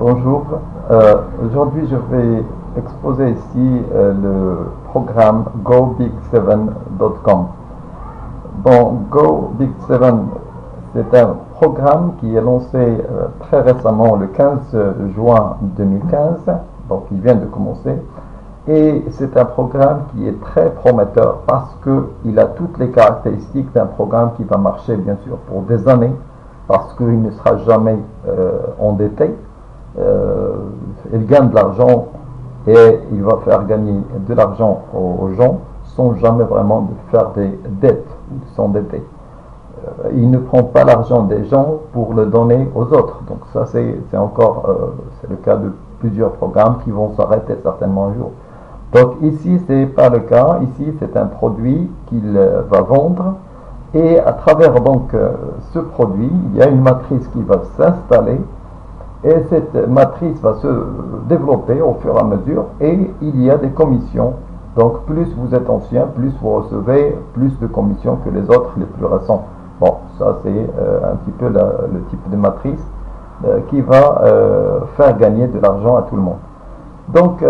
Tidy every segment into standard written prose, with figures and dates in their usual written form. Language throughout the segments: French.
Bonjour. Aujourd'hui, je vais exposer ici le programme GoBig7.com. Bon, GoBig7, c'est un programme qui est lancé très récemment, le 15 juin 2015, donc il vient de commencer. Et c'est un programme qui est très prometteur parce qu'il a toutes les caractéristiques d'un programme qui va marcher bien sûr pour des années, parce qu'il ne sera jamais endetté. Il gagne de l'argent et il va faire gagner de l'argent aux gens sans jamais vraiment de faire des dettes ou de s'endetter. Il ne prend pas l'argent des gens pour le donner aux autres. Donc ça c'est le cas de plusieurs programmes qui vont s'arrêter certainement un jour. Donc ici c'est pas le cas. Ici c'est un produit qu'il va vendre et à travers donc ce produit il y a une matrice qui va s'installer. Et cette matrice va se développer au fur et à mesure et il y a des commissions. Donc plus vous êtes ancien, plus vous recevez plus de commissions que les autres les plus récents. Bon, ça c'est un petit peu le type de matrice qui va faire gagner de l'argent à tout le monde. Donc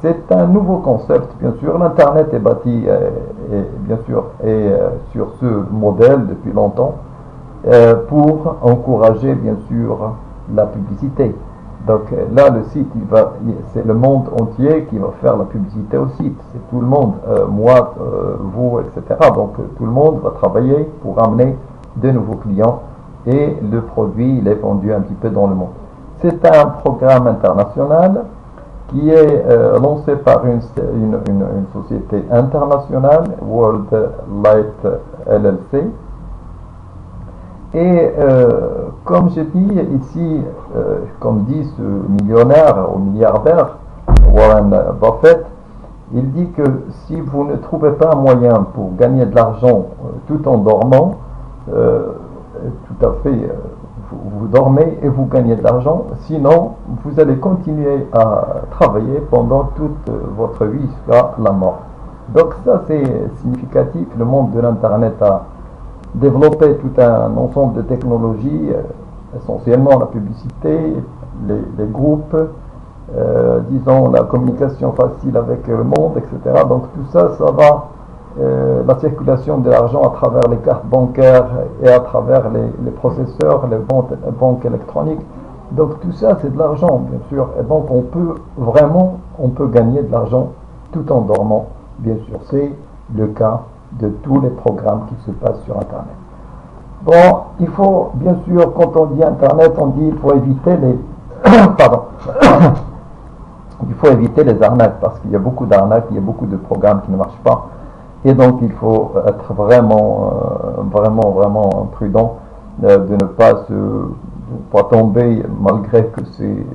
c'est un nouveau concept, bien sûr. L'Internet est bâti bien sûr sur ce modèle depuis longtemps pour encourager bien sûr la publicité. Donc là le site c'est le monde entier qui va faire la publicité au site, c'est tout le monde, moi, vous, etc. Donc tout le monde va travailler pour amener de nouveaux clients et le produit il est vendu un petit peu dans le monde. C'est un programme international qui est lancé par une société internationale, World Light LLC. Et comme je dis ici, comme dit ce millionnaire ou milliardaire, Warren Buffett, il dit que si vous ne trouvez pas un moyen pour gagner de l'argent tout en dormant, tout à fait, vous dormez et vous gagnez de l'argent, sinon vous allez continuer à travailler pendant toute votre vie jusqu'à la mort. Donc ça c'est significatif, le monde de l'Internet a développer tout un ensemble de technologies, essentiellement la publicité, les groupes, disons la communication facile avec le monde, etc. Donc tout ça, ça va, la circulation de l'argent à travers les cartes bancaires et à travers les processeurs, les banques électroniques. Donc tout ça, c'est de l'argent, bien sûr. Et donc on peut gagner de l'argent tout en dormant, bien sûr. C'est le cas de tous les programmes qui se passent sur Internet. Bon, il faut, bien sûr, quand on dit Internet, on dit il faut éviter les pardon, il faut éviter les arnaques parce qu'il y a beaucoup d'arnaques, il y a beaucoup de programmes qui ne marchent pas et donc il faut être vraiment prudent de ne pas tomber malgré que c'est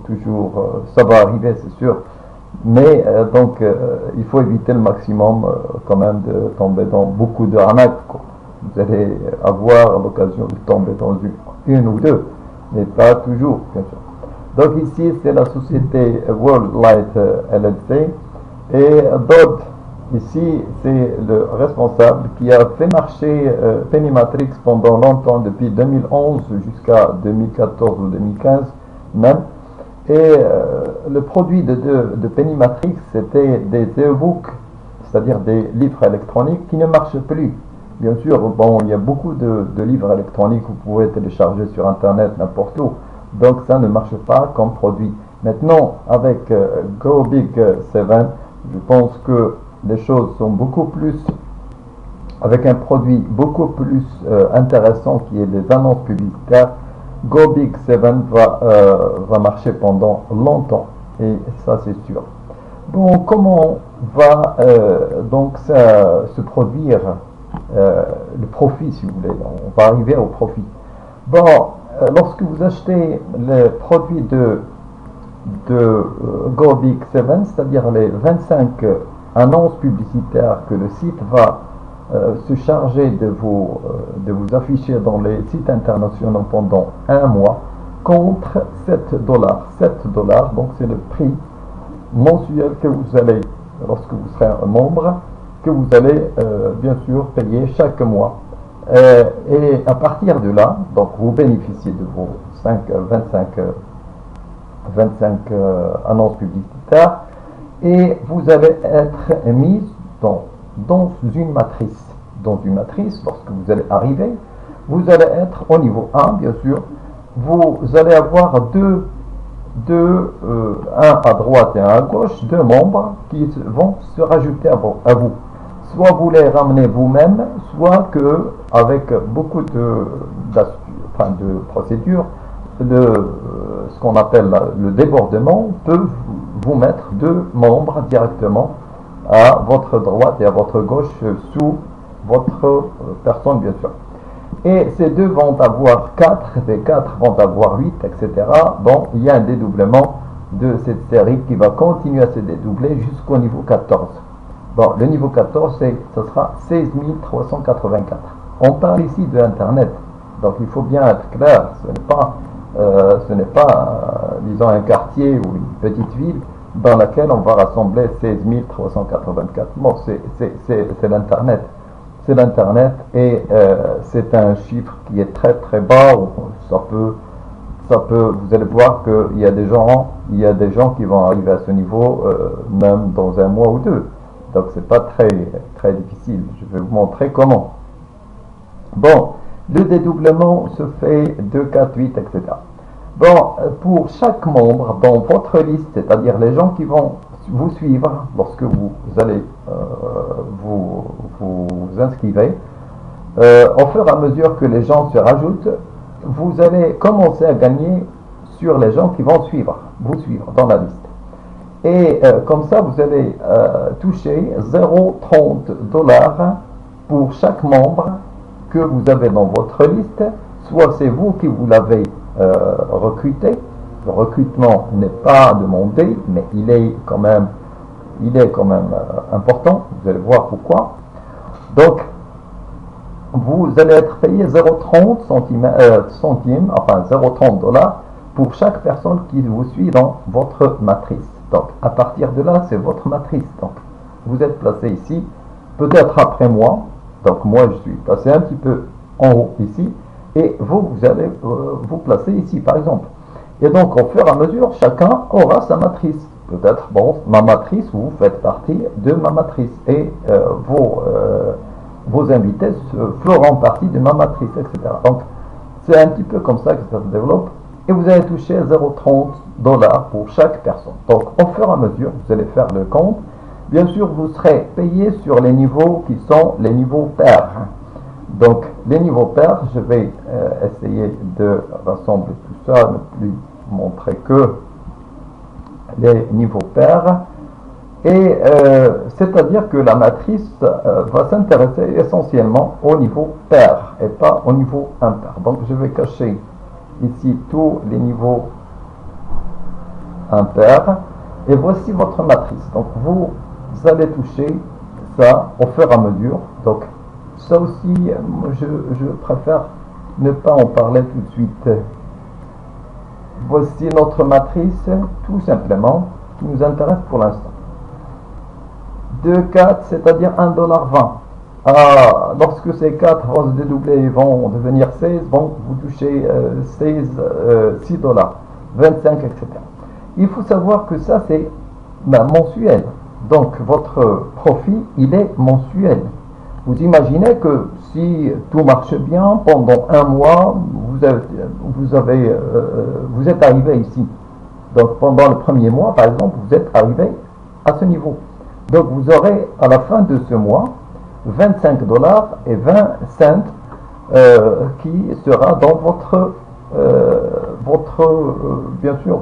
toujours ça va arriver, c'est sûr. Mais donc il faut éviter le maximum quand même de tomber dans beaucoup d'arnaques. Vous allez avoir l'occasion de tomber dans une ou deux, mais pas toujours, bien sûr. Donc ici c'est la société World Light LLC et Dodd ici c'est le responsable qui a fait marcher Pennymatrix pendant longtemps, depuis 2011 jusqu'à 2014 ou 2015 même. Et le produit de Pennymatrix, c'était des e-books, c'est-à-dire des livres électroniques qui ne marchent plus. Bien sûr, bon, il y a beaucoup de livres électroniques que vous pouvez télécharger sur Internet n'importe où. Donc ça ne marche pas comme produit. Maintenant, avec GoBig7, je pense que les choses sont beaucoup plus, avec un produit beaucoup plus intéressant qui est des annonces publicitaires. GoBig7 va marcher pendant longtemps et ça c'est sûr. Bon, comment va donc se produire le profit, si vous voulez? On va arriver au profit. Bon, lorsque vous achetez les produits de GoBig7, c'est-à-dire les 25 annonces publicitaires que le site va se charger de vous afficher dans les sites internationaux pendant un mois contre 7 dollars. 7 dollars, donc c'est le prix mensuel que vous allez, lorsque vous serez un membre, que vous allez bien sûr payer chaque mois. Et à partir de là, donc vous bénéficiez de vos 25 25 annonces publicitaires, et vous allez être mis dans une matrice. Dans une matrice, lorsque vous allez arriver, vous allez être au niveau 1, bien sûr. Vous allez avoir un à droite et un à gauche, deux membres qui vont se rajouter à vous. Soit vous les ramenez vous-même, soit que avec beaucoup de procédures, ce qu'on appelle le débordement peut vous mettre deux membres directement à votre droite et à votre gauche sous votre personne, bien sûr. Et ces deux vont avoir 4, ces 4 vont avoir 8, etc. Donc il y a un dédoublement de cette série qui va continuer à se dédoubler jusqu'au niveau 14. Bon, le niveau 14, ce sera 16 384. On parle ici de Internet, donc il faut bien être clair, ce n'est pas disons, un quartier ou une petite ville dans laquelle on va rassembler 16 384. Bon, c'est l'Internet. C'est l'Internet et c'est un chiffre qui est très très bas. Vous allez voir qu'il y a des gens qui vont arriver à ce niveau même dans un mois ou deux. Donc c'est pas très très difficile. Je vais vous montrer comment. Bon, le dédoublement se fait 2, 4, 8, etc. Bon, pour chaque membre dans votre liste, c'est-à-dire les gens qui vont vous suivre lorsque vous allez vous inscrivez, au fur et à mesure que les gens se rajoutent, vous allez commencer à gagner sur les gens qui vont vous suivre dans la liste. Et comme ça, vous allez toucher 0,30 $ pour chaque membre que vous avez dans votre liste, soit c'est vous qui vous l'avez recruté. Le recrutement n'est pas demandé, mais il est quand même important. Vous allez voir pourquoi. Donc, vous allez être payé 0,30 centimes, enfin 0,30 $ pour chaque personne qui vous suit dans votre matrice. Donc, à partir de là, c'est votre matrice. Donc, vous êtes placé ici, peut-être après moi. Donc, moi, je suis placé un petit peu en haut ici, et vous allez vous placer ici, par exemple. Et donc, au fur et à mesure, chacun aura sa matrice. Peut-être, bon, ma matrice, vous faites partie de ma matrice. Et vos invités feront partie de ma matrice, etc. Donc, c'est un petit peu comme ça que ça se développe. Et vous allez toucher 0,30 $ pour chaque personne. Donc, au fur et à mesure, vous allez faire le compte. Bien sûr, vous serez payé sur les niveaux qui sont les niveaux pairs. Donc, les niveaux pairs, je vais essayer de rassembler tout ça, ne plus montrer que les niveaux pairs. Et c'est-à-dire que la matrice va s'intéresser essentiellement au niveau pair et pas au niveau impair. Donc, je vais cacher ici tous les niveaux impairs. Et voici votre matrice. Donc, vous allez toucher ça au fur et à mesure. Donc, ça aussi, je préfère ne pas en parler tout de suite. Voici notre matrice, tout simplement, qui nous intéresse pour l'instant. 2, 4, c'est-à-dire 1,20 $. Lorsque ces 4 vont se dédoubler et vont devenir 16, bon, vous touchez 6 $, 25, etc. Il faut savoir que ça, c'est mensuel. Donc, votre profit, il est mensuel. Vous imaginez que si tout marche bien, pendant un mois, vous êtes arrivé ici. Donc, pendant le premier mois, par exemple, vous êtes arrivé à ce niveau. Donc, vous aurez à la fin de ce mois 25 $ et 20 cents qui sera dans bien sûr,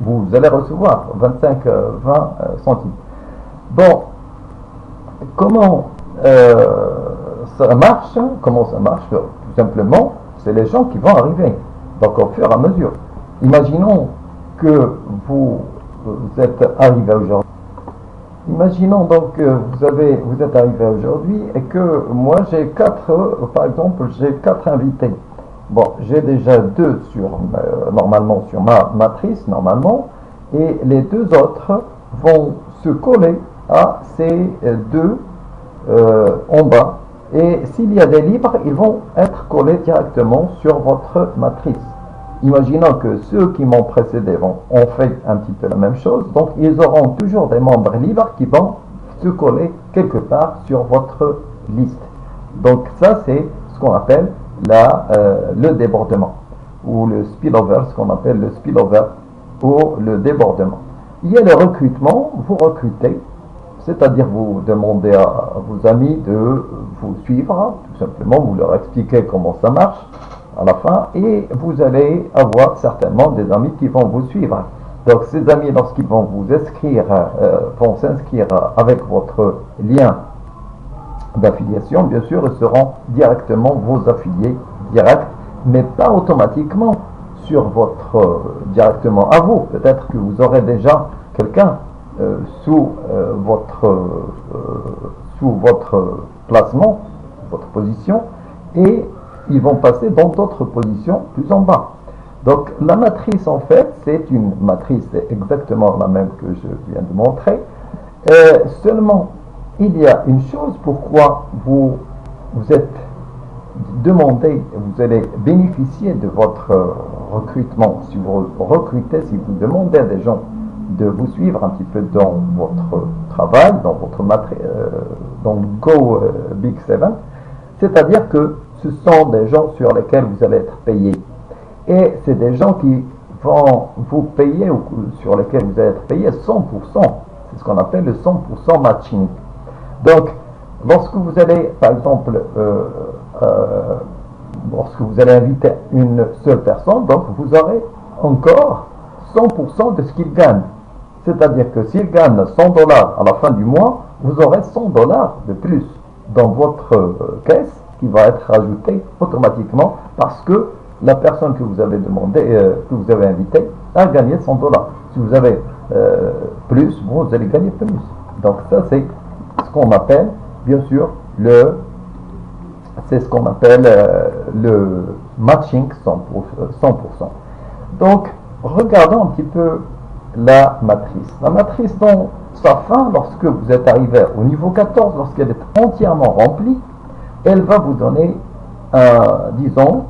vous allez recevoir 25, 20 centimes. Bon, comment ça marche? Comment ça marche? Tout simplement, c'est les gens qui vont arriver. Donc, au fur et à mesure. Imaginons que vous êtes arrivé aujourd'hui. Imaginons donc que vous êtes arrivé aujourd'hui et que moi j'ai 4, par exemple, j'ai 4 invités. Bon, j'ai déjà 2 normalement sur ma matrice, normalement, et les 2 autres vont se coller à ces 2 en bas. Et s'il y a des libres, ils vont être collés directement sur votre matrice. imaginons que ceux qui m'ont précédé ont fait un petit peu la même chose, donc ils auront toujours des membres libres qui vont se coller quelque part sur votre liste. Donc ça, c'est ce qu'on appelle le débordement, ou le spillover, ce qu'on appelle le spillover, ou le débordement. Il y a le recrutement, vous recrutez, c'est-à-dire vous demandez à vos amis de vous suivre, tout simplement, vous leur expliquez comment ça marche à la fin, et vous allez avoir certainement des amis qui vont vous suivre. Donc ces amis, lorsqu'ils vont vous inscrire, vont s'inscrire avec votre lien d'affiliation, bien sûr, ils seront directement vos affiliés directs, mais pas automatiquement sur directement à vous. Peut-être que vous aurez déjà quelqu'un sous votre placement, votre position, et ils vont passer dans d'autres positions plus en bas. Donc la matrice, en fait, c'est une matrice, c'est exactement la même que je viens de montrer. Seulement, il y a une chose pourquoi vous êtes demandé, vous allez bénéficier de votre recrutement. Si vous recrutez, si vous demandez à des gens de vous suivre un petit peu dans votre travail, dans votre dans Go Big 7, c'est-à-dire que ce sont des gens sur lesquels vous allez être payé. Et c'est des gens qui vont vous payer, ou sur lesquels vous allez être payé 100%. C'est ce qu'on appelle le 100% matching. Donc, lorsque vous allez, par exemple, lorsque vous allez inviter une seule personne, donc vous aurez encore 100% de ce qu'il gagne. C'est-à-dire que s'il gagne 100 dollars à la fin du mois, vous aurez 100 dollars de plus dans votre caisse qui va être rajouté automatiquement parce que la personne que vous avez demandé, que vous avez invité, a gagné 100 dollars. Si vous avez plus, vous allez gagner plus. Donc ça, c'est ce qu'on appelle, bien sûr, le matching 100%. Donc, regardons un petit peu la matrice. La matrice, dans sa fin, lorsque vous êtes arrivé au niveau 14, lorsqu'elle est entièrement remplie, elle va vous donner, disons,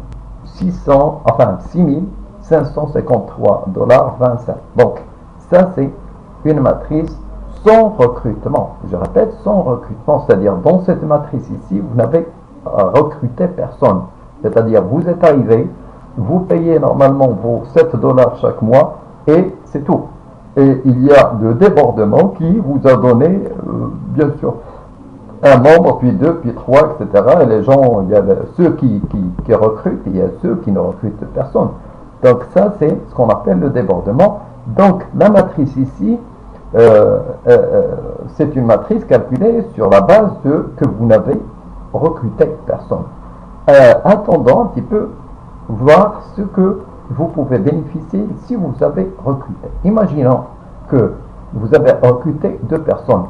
6553 dollars 25. Donc, ça, c'est une matrice sans recrutement. Je répète, sans recrutement, c'est-à-dire dans cette matrice ici, vous n'avez recruté personne. C'est-à-dire, vous êtes arrivé, vous payez normalement vos 7 dollars chaque mois et c'est tout. Et il y a le débordement qui vous a donné, bien sûr, un membre, puis deux, puis trois, etc. Et les gens, il y a ceux qui recrutent, et il y a ceux qui ne recrutent personne. Donc ça, c'est ce qu'on appelle le débordement. Donc la matrice ici, c'est une matrice calculée sur la base que vous n'avez recruté personne. Attendons un petit peu, voir ce que vous pouvez bénéficier si vous avez recruté. Imaginons que vous avez recruté 2 personnes.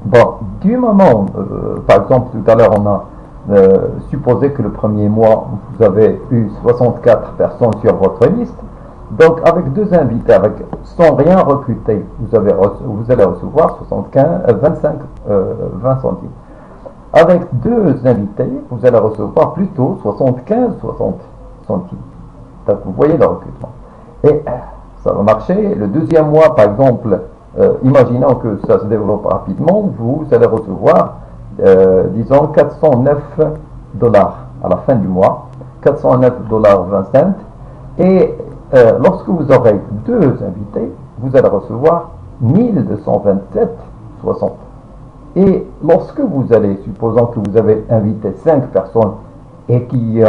Bon, du moment, par exemple, tout à l'heure, on a supposé que le premier mois, vous avez eu 64 personnes sur votre liste. Donc, avec 2 invités, sans rien recruter, vous allez recevoir 20 centimes. Avec 2 invités, vous allez recevoir plutôt 60 centimes. Donc, vous voyez le recrutement. Et ça va marcher. Le deuxième mois, par exemple, imaginons que ça se développe rapidement, vous allez recevoir, disons, 409 dollars à la fin du mois, 409 dollars 20 cents. Et lorsque vous aurez 2 invités, vous allez recevoir 1227,60. Et lorsque vous allez, supposons que vous avez invité 5 personnes et qui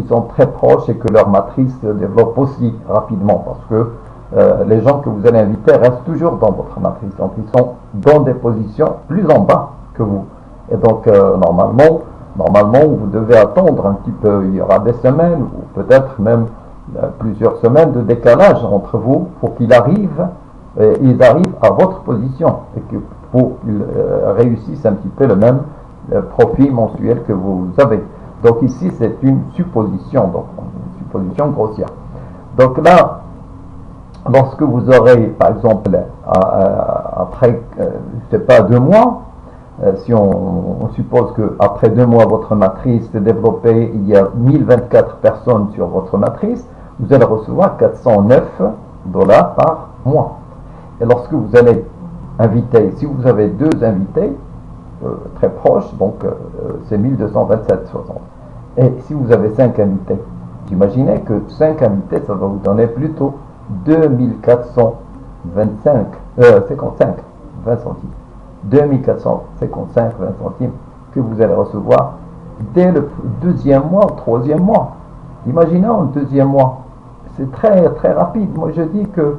sont très proches et que leur matrice se développe aussi rapidement, parce que les gens que vous allez inviter restent toujours dans votre matrice, donc ils sont dans des positions plus en bas que vous. Et donc normalement, vous devez attendre un petit peu, il y aura des semaines ou peut-être même plusieurs semaines de décalage entre vous pour qu'ils arrivent à votre position et que pour qu'ils réussissent un petit peu le même profil mensuel que vous avez. Donc ici c'est une supposition, donc une supposition grossière. Donc là, lorsque vous aurez, par exemple, après, je ne sais pas, 2 mois, si on suppose qu'après 2 mois, votre matrice s'est développée, il y a 1024 personnes sur votre matrice, vous allez recevoir 409 dollars par mois. Et lorsque vous allez inviter, si vous avez deux invités très proches, donc c'est 1227,60. Et si vous avez 5 invités, imaginez que 5 invités, ça va vous donner plutôt 5455 20 centimes. 2455 20 centimes que vous allez recevoir dès le deuxième mois ou troisième mois. Imaginons le deuxième mois. C'est très très rapide. Moi je dis que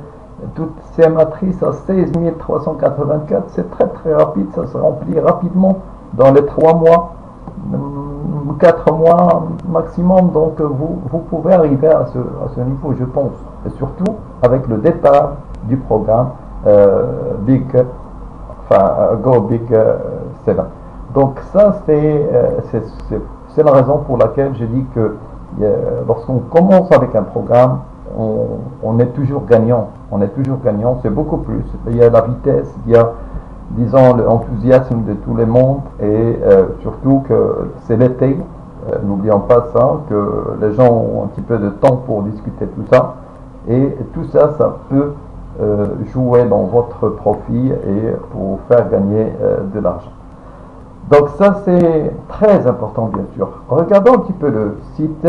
toutes ces matrices à 16 384, c'est très très rapide. Ça se remplit rapidement dans les 3 mois, 4 mois maximum. Donc vous pouvez arriver à ce niveau, je pense. Et surtout avec le départ du programme Go Big 7. Donc ça c'est la raison pour laquelle je dis que lorsqu'on commence avec un programme, on est toujours gagnant. On est toujours gagnant. C'est beaucoup plus. Il y a la vitesse, il y a, disons, l'enthousiasme de tout le monde et surtout que c'est l'été. N'oublions pas ça, que les gens ont un petit peu de temps pour discuter tout ça. Et tout ça, ça peut jouer dans votre profit et pour faire gagner de l'argent. Donc ça, c'est très important, bien sûr. Regardons un petit peu le site.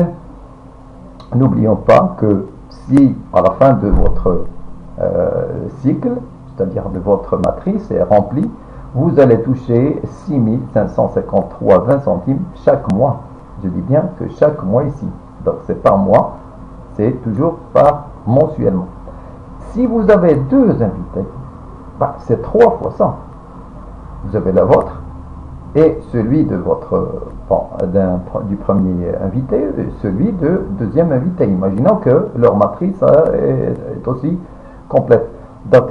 N'oublions pas que si à la fin de votre cycle, c'est-à-dire de votre matrice est remplie, vous allez toucher 6553,20 centimes chaque mois. Je dis bien que chaque mois ici. Donc c'est par mois, c'est toujours par mensuellement. Si vous avez deux invités, c'est 3 fois ça. Vous avez la vôtre et celui de votre du premier invité et celui de deuxième invité. Imaginons que leur matrice est aussi complète. Donc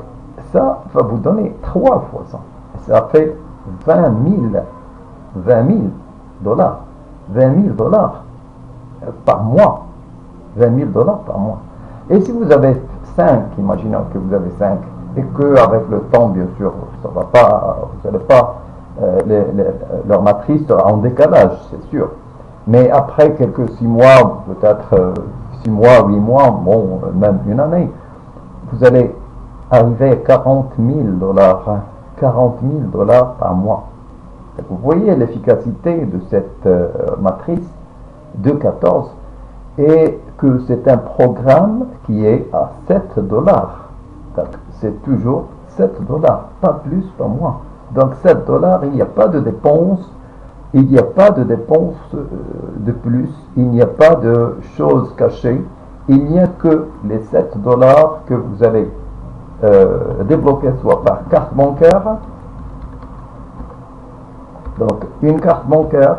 ça va vous donner 3 fois ça. Ça fait 20 000 dollars. 20 000 dollars par mois. 20 000 dollars par mois. Et si vous avez 5, imaginons que vous avez 5, et qu'avec le temps, bien sûr, ça va pas, vous n'allez pas, leur matrice sera en décalage, c'est sûr. Mais après quelques 6 mois, peut-être 6 mois, 8 mois, bon, même une année, vous allez arriver à 40 000 dollars. 40 000 dollars par mois. Et vous voyez l'efficacité de cette matrice de 14 et que c'est un programme qui est à 7 dollars. C'est toujours 7 dollars, pas plus, pas moins. Donc 7 dollars, il n'y a pas de dépenses, il n'y a pas de dépenses de plus, il n'y a pas de choses cachées, il n'y a que les 7 dollars que vous allez débloquer soit par carte bancaire, donc une carte bancaire,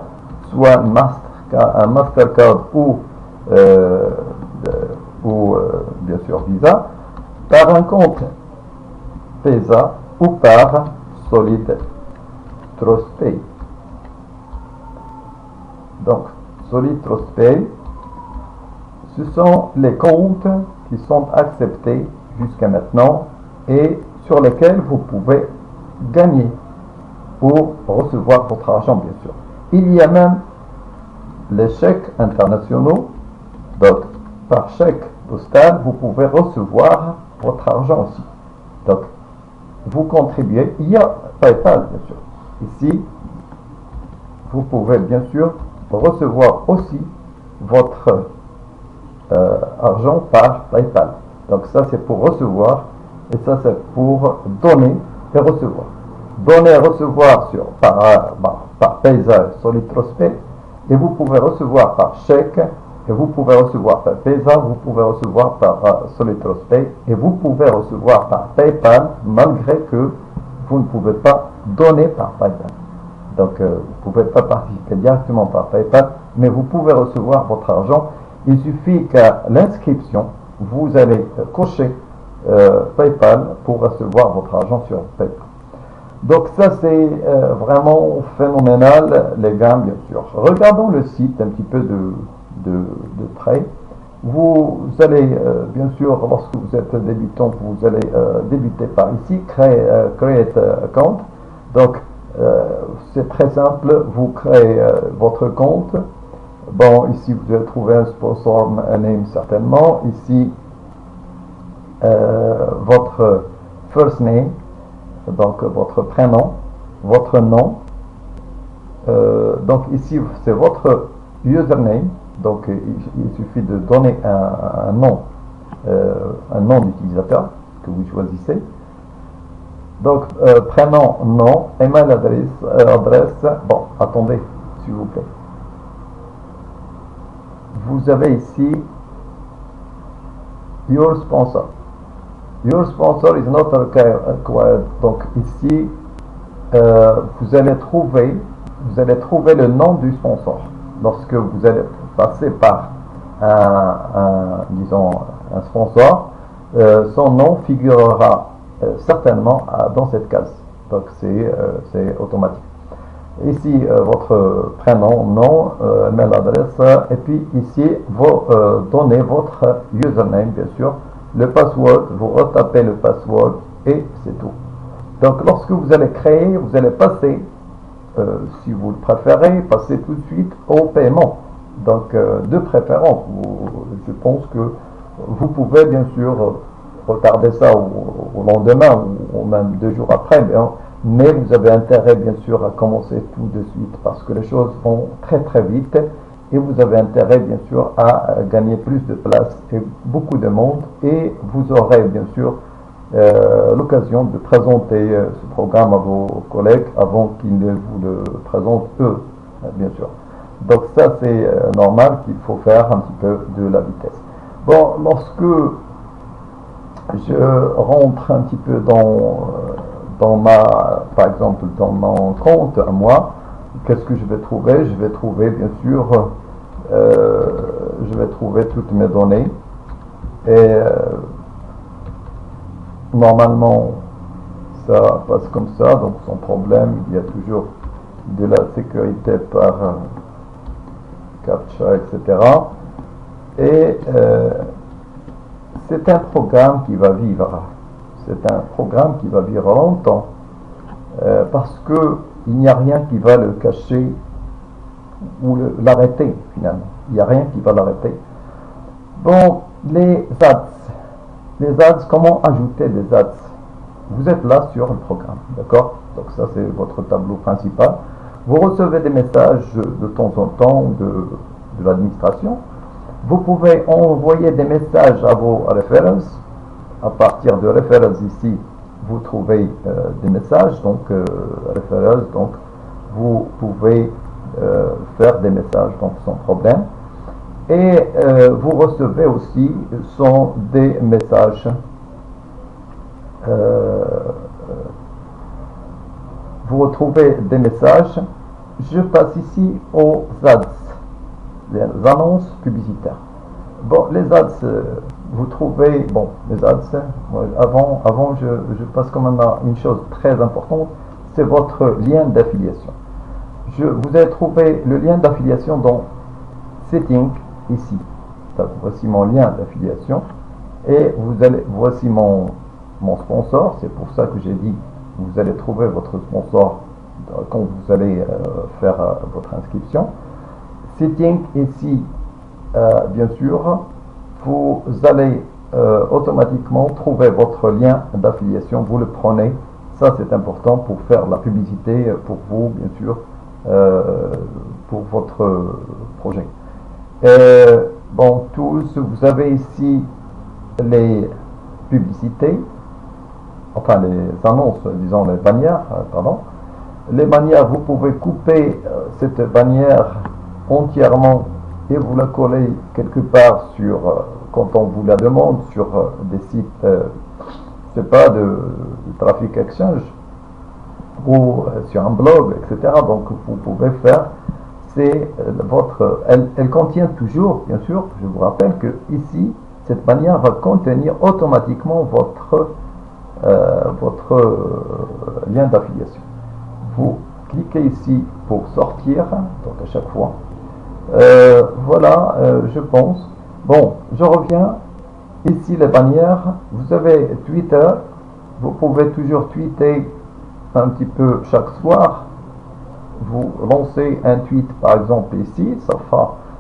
soit un Mastercard ou bien sûr Visa, par un compte Pesa ou par Solid Trust Pay. Donc Solid Trust Pay, ce sont les comptes qui sont acceptés jusqu'à maintenant et sur lesquels vous pouvez gagner pour recevoir votre argent, bien sûr. Il y a même les chèques internationaux. Donc, par chèque postal, vous pouvez recevoir votre argent aussi. Donc, vous contribuez. Il y a PayPal, bien sûr. Ici, vous pouvez bien sûr recevoir aussi votre argent par PayPal. Donc, ça, c'est pour recevoir. Et ça, c'est pour donner et recevoir. Donner et recevoir par Paysa, Solid Trust Pay. Et vous pouvez recevoir par chèque, et vous pouvez recevoir par Paysa, vous pouvez recevoir par Solid Trust Pay, et vous pouvez recevoir par PayPal, malgré que vous ne pouvez pas donner par PayPal. Donc, vous ne pouvez pas participer directement par PayPal, mais vous pouvez recevoir votre argent. Il suffit qu'à l'inscription, vous allez cocher PayPal pour recevoir votre argent sur PayPal. Donc ça c'est vraiment phénoménal, les gars, bien sûr. Regardons le site un petit peu de près. Vous allez, bien sûr, lorsque vous êtes débutant, vous allez débuter par ici, Create Account. Donc c'est très simple, vous créez votre compte. Bon, ici vous allez trouver un sponsor name certainement. Ici, votre first name, donc votre prénom, votre nom. Donc ici, c'est votre username. Donc il suffit de donner un nom d'utilisateur que vous choisissez. Donc prénom, nom, email adresse. Bon, attendez, s'il vous plaît. Vous avez ici your sponsor. Your sponsor is not required. Donc ici, vous allez trouver le nom du sponsor. Lorsque vous allez passer par disons un sponsor, son nom figurera certainement dans cette case. Donc c'est automatique. Ici votre prénom, nom, mail adresse, et puis ici vous donnez votre username bien sûr, le password, vous retapez le password et c'est tout. Donc lorsque vous allez créer, vous allez passer, si vous le préférez, passer tout de suite au paiement. Donc de préférence, je pense que vous pouvez bien sûr retarder ça au lendemain ou même 2 jours après, mais vous avez intérêt bien sûr à commencer tout de suite parce que les choses vont très très vite et vous avez intérêt bien sûr à gagner plus de place et beaucoup de monde, et vous aurez bien sûr l'occasion de présenter ce programme à vos collègues avant qu'ils ne vous le présentent eux, bien sûr. Donc ça c'est normal qu'il faut faire un petit peu de la vitesse. Bon, lorsque je rentre un petit peu par exemple dans mon compte à moi, qu'est-ce que je vais trouver? Je vais trouver bien sûr je vais trouver toutes mes données, et normalement ça passe comme ça, donc sans problème. Il y a toujours de la sécurité par CAPTCHA, etc. Et c'est un programme qui va vivre. C'est un programme qui va vivre longtemps parce que il n'y a rien qui va le cacher ou l'arrêter finalement. Il n'y a rien qui va l'arrêter. Bon, les ads, comment ajouter des ads? Vous êtes là sur le programme, d'accord? Donc ça c'est votre tableau principal. Vous recevez des messages de temps en temps de l'administration. Vous pouvez envoyer des messages à vos referrals. À partir de referrals ici, vous trouvez des messages, donc referrals, donc vous pouvez faire des messages donc sans problème. Et vous recevez aussi des messages. Vous retrouvez des messages. Je passe ici aux ads, les annonces publicitaires. Bon, les ads, vous trouvez, bon, les ads, avant je passe quand même à une chose très importante, c'est votre lien d'affiliation. Vous allez trouver le lien d'affiliation dans Settings, ici. Voici mon lien d'affiliation, et voici mon sponsor. C'est pour ça que j'ai dit, vous allez trouver votre sponsor quand vous allez faire votre inscription. Settings ici, bien sûr, vous allez automatiquement trouver votre lien d'affiliation. Vous le prenez, ça c'est important pour faire la publicité pour vous, bien sûr, pour votre projet. Bon, tous, vous avez ici les publicités, enfin les annonces, disons les bannières, pardon. Les bannières, vous pouvez couper cette bannière entièrement et vous la collez quelque part sur, quand on vous la demande, sur des sites, c'est pas de Traffic Exchange ou sur un blog, etc. Donc vous pouvez faire, c'est elle contient toujours, bien sûr, je vous rappelle que ici, cette bannière va contenir automatiquement votre lien d'affiliation. Vous cliquez ici pour sortir, donc à chaque fois. Voilà, je pense. Bon, je reviens. Ici, les bannières. Vous avez Twitter. Vous pouvez toujours tweeter un petit peu chaque soir. Vous lancez un tweet, par exemple, ici.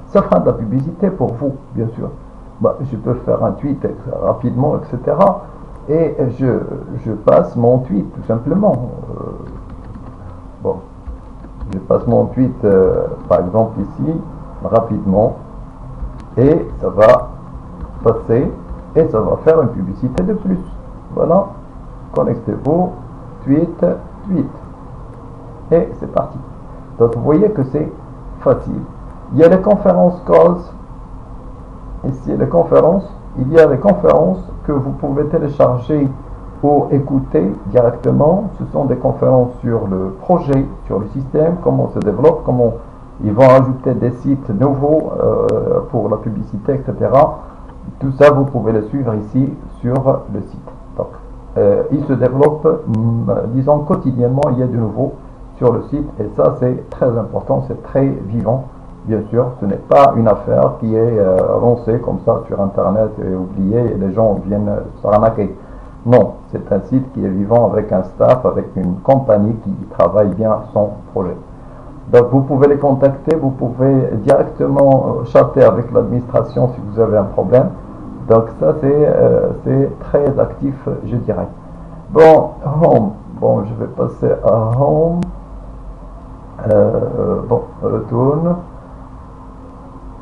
Ça fera de la publicité pour vous, bien sûr. Bah, je peux faire un tweet rapidement, etc. Et je passe mon tweet, tout simplement. Bon, je passe mon tweet, par exemple ici, rapidement. Et ça va passer et ça va faire une publicité de plus. Voilà. Connectez-vous, tweet. Et c'est parti. Donc vous voyez que c'est facile. Il y a les conférences calls. Ici, les conférences. Il y a les conférences que vous pouvez télécharger ou écouter directement. Ce sont des conférences sur le projet, sur le système, comment se développe, comment ils vont ajouter des sites nouveaux pour la publicité, etc. Tout ça, vous pouvez le suivre ici sur le site. Donc, il se développe, disons, quotidiennement, il y a du nouveau sur le site. Et ça, c'est très important, c'est très vivant. Bien sûr, ce n'est pas une affaire qui est lancée comme ça sur Internet et oubliée et les gens viennent s'arnaquer. Non, c'est un site qui est vivant avec un staff, avec une compagnie qui travaille bien son projet. Donc vous pouvez les contacter, vous pouvez directement chatter avec l'administration si vous avez un problème. Donc ça c'est très actif, je dirais. Bon, Home. Bon, je vais passer à Home. Bon, retourne.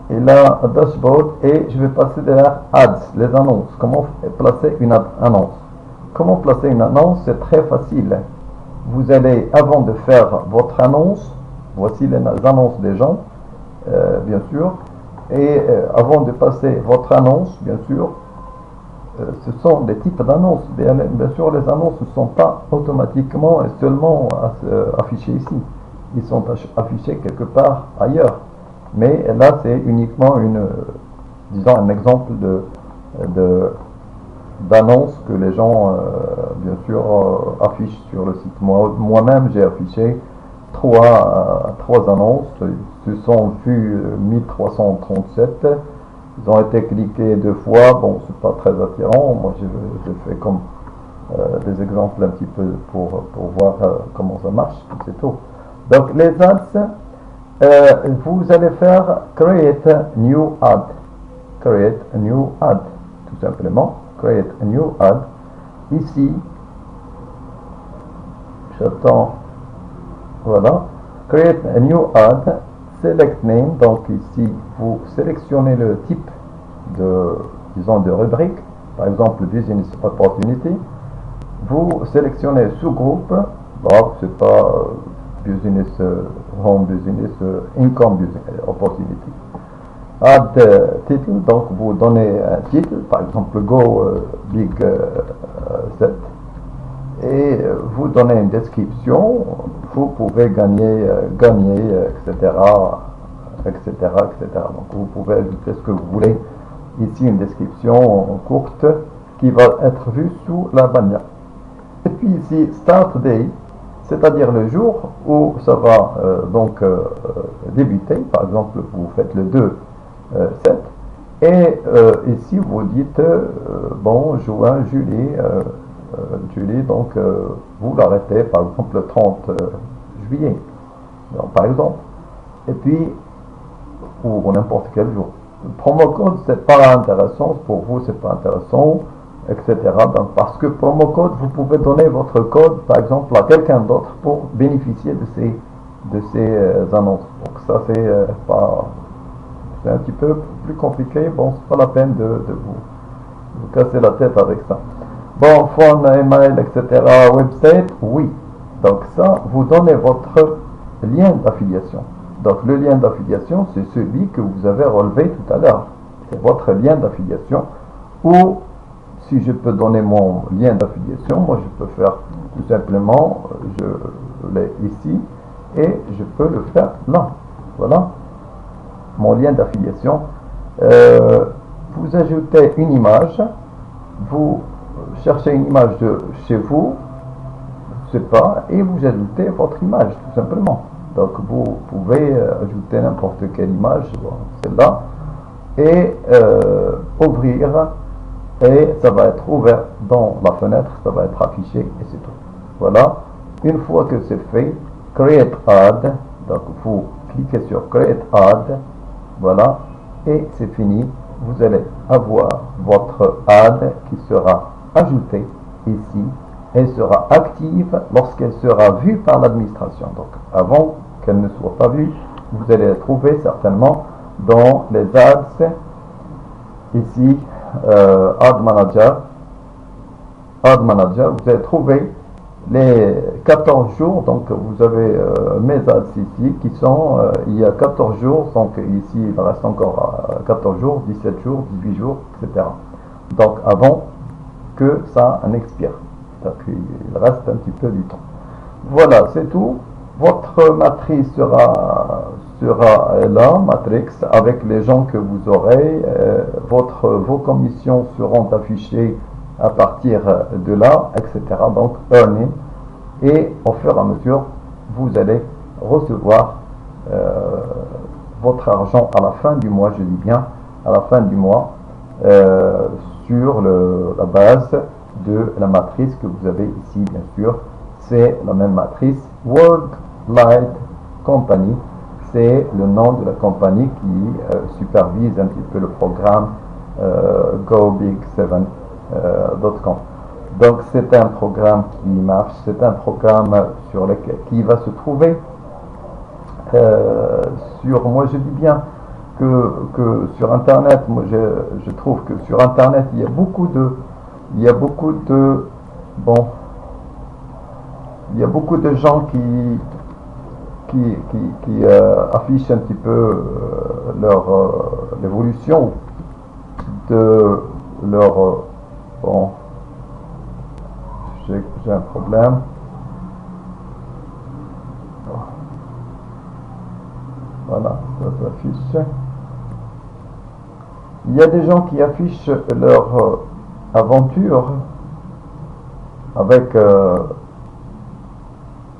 Et là, Dashboard. Et je vais passer derrière Ads, les annonces. Comment placer une annonce? Comment placer une annonce? C'est très facile. Vous allez, avant de faire votre annonce, voici les annonces des gens, bien sûr. Et avant de passer votre annonce, bien sûr, ce sont des types d'annonces. Bien sûr, les annonces ne sont pas automatiquement et seulement affichées ici. Ils sont affichés quelque part ailleurs. Mais là, c'est uniquement disons, un exemple d'annonce que les gens, bien sûr, affichent sur le site. Moi-même, j'ai affiché trois annonces. Ils se sont vus 1337. Ils ont été cliqués 2 fois. Bon, c'est pas très attirant. Moi, je fais comme des exemples un petit peu pour voir comment ça marche. C'est tout. Donc, les ads, vous allez faire create a new ad. Create a new ad. Tout simplement. Create a new ad. Ici, j'attends. Voilà. Create a new ad. Select name. Donc ici, vous sélectionnez le type disons, de rubrique. Par exemple, business opportunity. Vous sélectionnez sous-groupe. Bon, c'est pas business home business income business opportunity. Add title. Donc vous donnez un titre. Par exemple, Go Big 7. Et vous donnez une description, vous pouvez gagner, etc., etc., etc. Donc vous pouvez ajouter ce que vous voulez. Ici, une description courte qui va être vue sous la bannière. Et puis ici, Start Day, c'est-à-dire le jour où ça va débuter. Par exemple, vous faites le 2-7. Et ici, vous dites, bon, juin, juillet, donc vous l'arrêtez par exemple le 30 juillet, donc, par exemple, et puis ou n'importe quel jour. Le promo code, c'est pas intéressant pour vous, c'est pas intéressant, etc. Donc, parce que promo code, vous pouvez donner votre code par exemple à quelqu'un d'autre pour bénéficier de ces annonces. Donc ça c'est un petit peu plus compliqué. Bon, c'est pas la peine de vous casser la tête avec ça. Bon, phone, email, etc., website, oui. Donc ça, vous donnez votre lien d'affiliation. Donc le lien d'affiliation, c'est celui que vous avez relevé tout à l'heure. C'est votre lien d'affiliation. Ou, si je peux donner mon lien d'affiliation, moi je peux faire tout simplement, je l'ai ici, et je peux le faire là. Voilà, mon lien d'affiliation. Vous ajoutez une image, vous cherchez une image de chez vous, je sais pas, et vous ajoutez votre image, tout simplement. Donc vous pouvez ajouter n'importe quelle image, celle-là, et ouvrir, et ça va être ouvert dans la fenêtre, ça va être affiché, et c'est tout. Voilà. Une fois que c'est fait, Create Ad, donc vous cliquez sur Create Ad, Voilà, et c'est fini. Vous allez avoir votre ad qui sera ajoutée ici. Elle sera active lorsqu'elle sera vue par l'administration. Donc avant qu'elle ne soit pas vue, vous allez la trouver certainement dans les ads ici, Ad Manager. Ad Manager, vous allez trouver les 14 jours, donc vous avez mes ads ici qui sont il y a 14 jours, donc ici il reste encore 14 jours, 17 jours, 18 jours, etc. Donc avant que ça en expire, donc il reste un petit peu du temps. Voilà, c'est tout. Votre matrice sera là, Matrix, avec les gens que vous aurez. Vos commissions seront affichées à partir de là, etc. Donc, earning. Et au fur et à mesure, vous allez recevoir votre argent à la fin du mois, je dis bien, à la fin du mois, sur la base de la matrice que vous avez ici, bien sûr. C'est la même matrice, World Light Company. C'est le nom de la compagnie qui supervise un petit peu le programme GoBig7.com. Donc c'est un programme qui marche, c'est un programme qui va se trouver moi je dis bien que sur Internet, moi je trouve que sur Internet il y a beaucoup de gens qui affichent un petit peu l'évolution de leur j'ai un problème. Voilà, ça s'affiche. Il y a des gens qui affichent leur aventure avec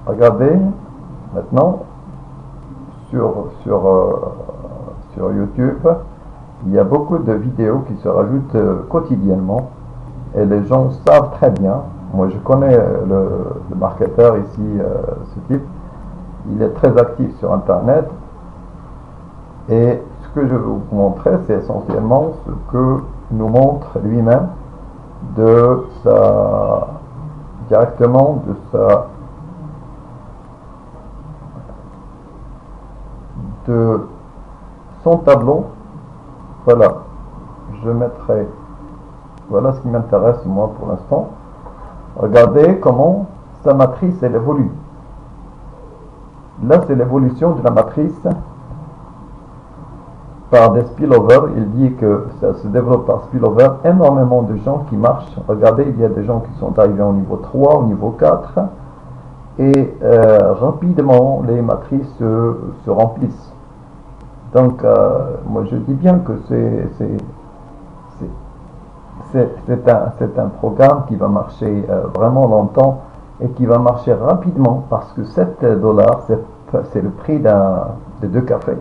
regardez maintenant sur YouTube, il y a beaucoup de vidéos qui se rajoutent quotidiennement et les gens savent très bien. Moi je connais le marketeur ici, ce type, il est très actif sur Internet et ce que je vais vous montrer c'est essentiellement ce que nous montre lui-même directement de son tableau. Voilà, je mettrai, voilà ce qui m'intéresse moi pour l'instant. Regardez comment sa matrice elle évolue. Là c'est l'évolution de la matrice par des spillover. Il dit que ça se développe par spillover. Énormément de gens qui marchent. Regardez, il y a des gens qui sont arrivés au niveau 3, au niveau 4 et rapidement les matrices se remplissent. Donc moi je dis bien que c'est un programme qui va marcher vraiment longtemps et qui va marcher rapidement parce que $7 c'est le prix de 2 cafés.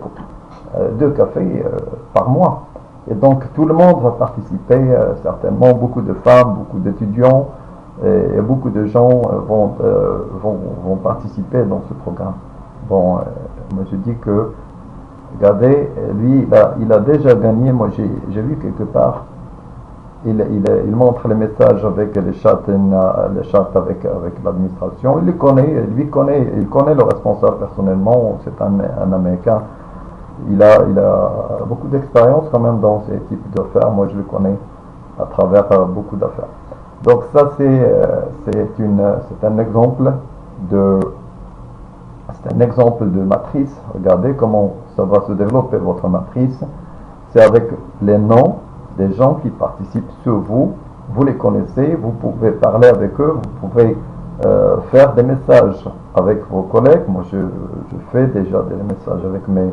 2 cafés par mois. Et donc tout le monde va participer, certainement beaucoup de femmes, beaucoup d'étudiants et beaucoup de gens vont participer dans ce programme. Bon, moi je dis que, regardez, lui il a déjà gagné, moi j'ai vu quelque part, il montre les messages avec les chats avec l'administration, il connaît le responsable personnellement, c'est un Américain. Il a beaucoup d'expérience quand même dans ces types d'affaires. Moi, je le connais à travers beaucoup d'affaires. Donc ça, c'est un exemple de matrice. Regardez comment ça va se développer votre matrice. C'est avec les noms des gens qui participent sur vous. Vous les connaissez, vous pouvez parler avec eux, vous pouvez faire des messages avec vos collègues. Moi, je fais déjà des messages avec mes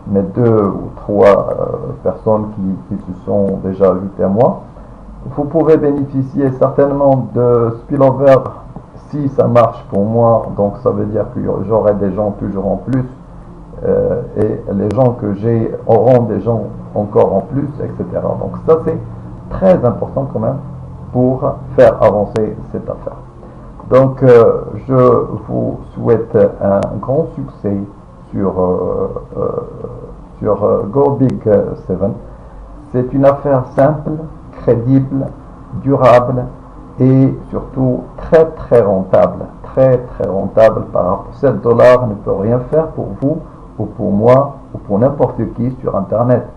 2 ou 3 personnes qui se sont déjà ajoutées à moi. Vous pouvez bénéficier certainement de spillover si ça marche pour moi, donc ça veut dire que j'aurai des gens toujours en plus et les gens que j'ai auront des gens encore en plus, etc. Donc ça c'est très important quand même pour faire avancer cette affaire. Donc je vous souhaite un grand succès sur Go Big 7, c'est une affaire simple, crédible, durable et surtout très très rentable. Très très rentable par rapport à 7 dollars ne peut rien faire pour vous ou pour moi ou pour n'importe qui sur Internet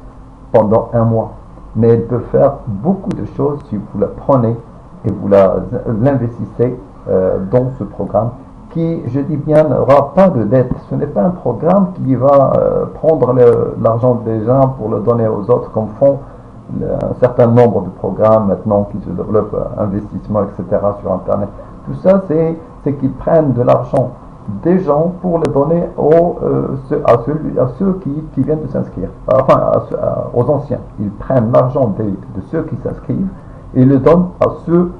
pendant un mois. Mais elle peut faire beaucoup de choses si vous la prenez et vous l'investissez dans ce programme qui, je dis bien, n'aura pas de dette. Ce n'est pas un programme qui va prendre l'argent des gens pour le donner aux autres comme font un certain nombre de programmes maintenant qui se développent, investissement, etc. sur Internet. Tout ça, c'est qu'ils prennent de l'argent des gens pour le donner à ceux qui viennent de s'inscrire, enfin aux anciens. Ils prennent l'argent de ceux qui s'inscrivent et le donnent à ceux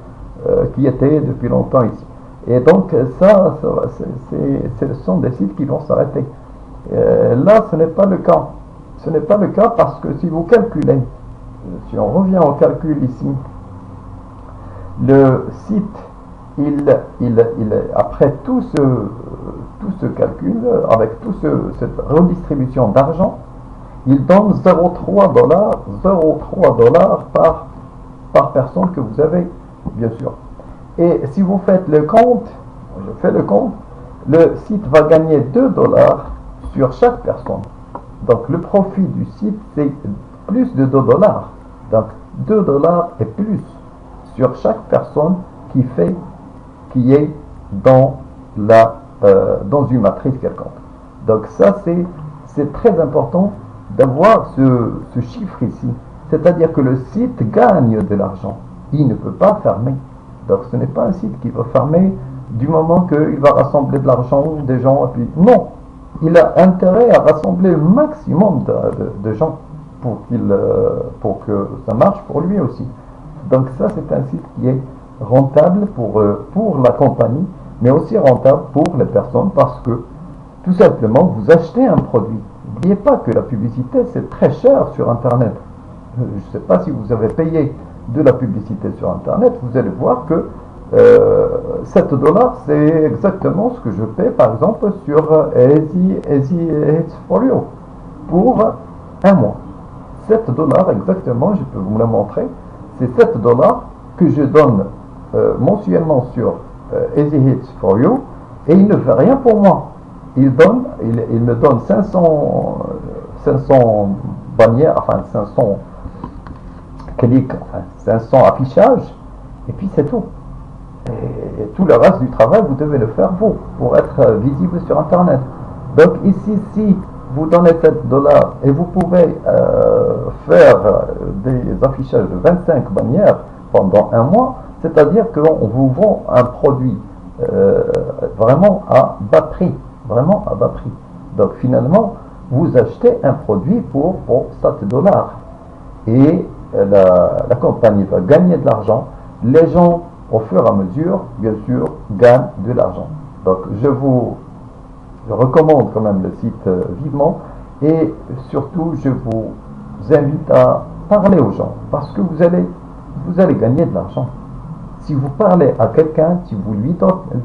qui étaient depuis longtemps ici. Et donc ce sont des sites qui vont s'arrêter. Là, ce n'est pas le cas. Ce n'est pas le cas parce que si vous calculez, si on revient au calcul ici, le site, après tout ce calcul, avec cette redistribution d'argent, il donne 0,3 dollars par personne que vous avez, bien sûr. Et si vous faites le compte, je fais le compte, le site va gagner 2 dollars sur chaque personne. Donc le profit du site, c'est plus de 2 dollars. Donc 2 dollars et plus sur chaque personne qui est dans une matrice quelconque. Donc ça, c'est très important d'avoir ce chiffre ici. C'est-à-dire que le site gagne de l'argent. Il ne peut pas fermer. Donc ce n'est pas un site qui va fermer du moment qu'il va rassembler de l'argent des gens. Et puis, non, il a intérêt à rassembler le maximum de gens pour que ça marche pour lui aussi. Donc ça, c'est un site qui est rentable pour la compagnie, mais aussi rentable pour les personnes parce que tout simplement vous achetez un produit. N'oubliez pas que la publicité, c'est très cher sur Internet. Je ne sais pas si vous avez payé de la publicité sur Internet, vous allez voir que 7 dollars, c'est exactement ce que je paie par exemple sur Easy Hits for You pour un mois. 7 dollars exactement, je peux vous le montrer, c'est 7 dollars que je donne mensuellement sur Easy Hits for You et il ne fait rien pour moi. Il me donne 500 bannières, enfin 500 clics, enfin 500 affichages et puis c'est tout. Et tout le reste du travail, vous devez le faire vous pour être visible sur Internet. Donc ici, si vous donnez 7 dollars et vous pouvez faire des affichages de 25 bannières pendant un mois, c'est-à-dire qu'on vous vend un produit vraiment à bas prix. Vraiment à bas prix. Donc finalement, vous achetez un produit pour 7 dollars. Et la compagnie va gagner de l'argent. Les gens, au fur et à mesure, bien sûr, gagnent de l'argent. Donc je recommande quand même le site vivement. Et surtout, je vous invite à parler aux gens. Parce que vous allez gagner de l'argent. Si vous parlez à quelqu'un, si vous lui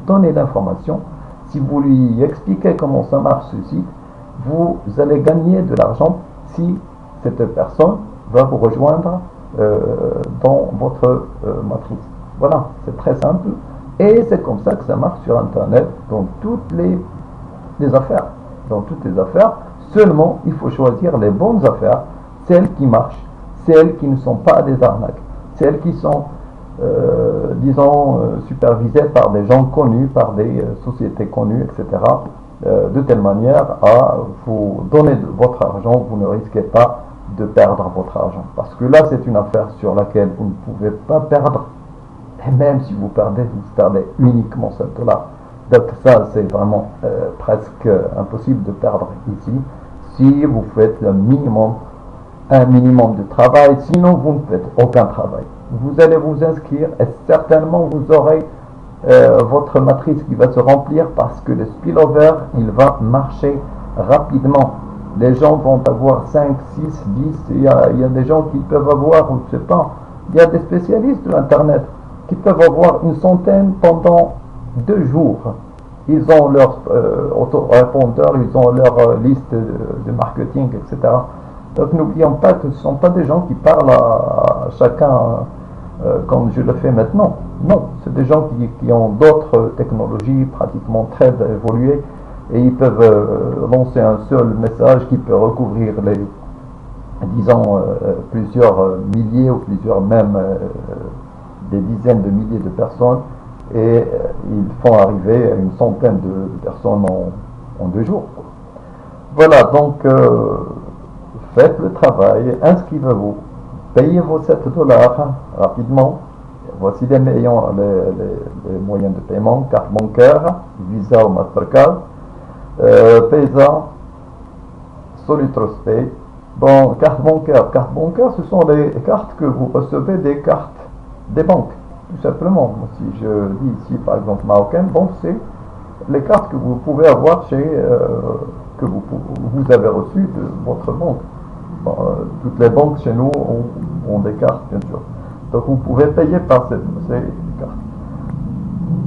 donnez l'information, si vous lui expliquez comment ça marche ce site, vous allez gagner de l'argent si cette personne va vous rejoindre dans votre matrice. Voilà, c'est très simple. Et c'est comme ça que ça marche sur Internet, dans toutes les affaires. Dans toutes les affaires, seulement il faut choisir les bonnes affaires, celles qui marchent, celles qui ne sont pas des arnaques, celles qui sont supervisées par des gens connus, par des sociétés connues, etc. De telle manière à vous donner de votre argent, vous ne risquez pas de perdre votre argent. Parce que là, c'est une affaire sur laquelle vous ne pouvez pas perdre. Et même si vous perdez uniquement 7 dollars. Donc ça, c'est vraiment presque impossible de perdre ici si vous faites un minimum de travail. Sinon, vous ne faites aucun travail. Vous allez vous inscrire et certainement vous aurez votre matrice qui va se remplir parce que le spillover, il va marcher rapidement. Les gens vont avoir 5, 6, 10, il y a des gens qui peuvent avoir, je ne sais pas, il y a des spécialistes de l'Internet qui peuvent avoir une centaine pendant 2 jours. ils ont leur autorépondeur, ils ont leur liste de marketing, etc. Donc n'oublions pas que ce ne sont pas des gens qui parlent à chacun comme je le fais maintenant. Non, c'est des gens qui ont d'autres technologies pratiquement très évoluées et ils peuvent lancer un seul message qui peut recouvrir les, disons, plusieurs milliers ou plusieurs même des dizaines de milliers de personnes et ils font arriver une centaine de personnes en 2 jours. Voilà, donc faites le travail, inscrivez-vous, payez vos 7 dollars rapidement. Voici les moyens de paiement, carte bancaire, Visa ou Mastercard, Paysa, SolidTrustPay. Bon, carte bancaire, ce sont les cartes que vous recevez des cartes des banques, tout simplement. Si je dis ici, par exemple, marocaine, bon, c'est les cartes que vous pouvez avoir que vous avez reçues de votre banque. Bon, toutes les banques chez nous ont des cartes, bien sûr. Donc vous pouvez payer par ces cartes.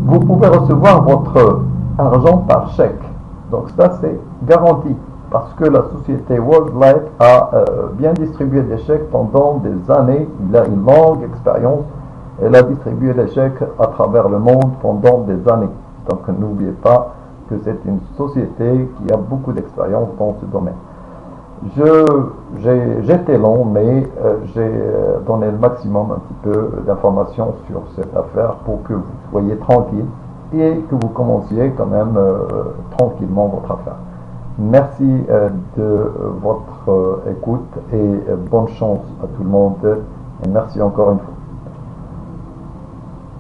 Vous pouvez recevoir votre argent par chèque. Donc ça, c'est garanti. Parce que la société World Light a bien distribué des chèques pendant des années. Il a une longue expérience. Elle a distribué des chèques à travers le monde pendant des années. Donc n'oubliez pas que c'est une société qui a beaucoup d'expérience dans ce domaine. J'étais long, mais j'ai donné le maximum un petit peu d'informations sur cette affaire pour que vous soyez tranquille et que vous commenciez quand même tranquillement votre affaire. Merci de votre écoute et bonne chance à tout le monde et merci encore une fois.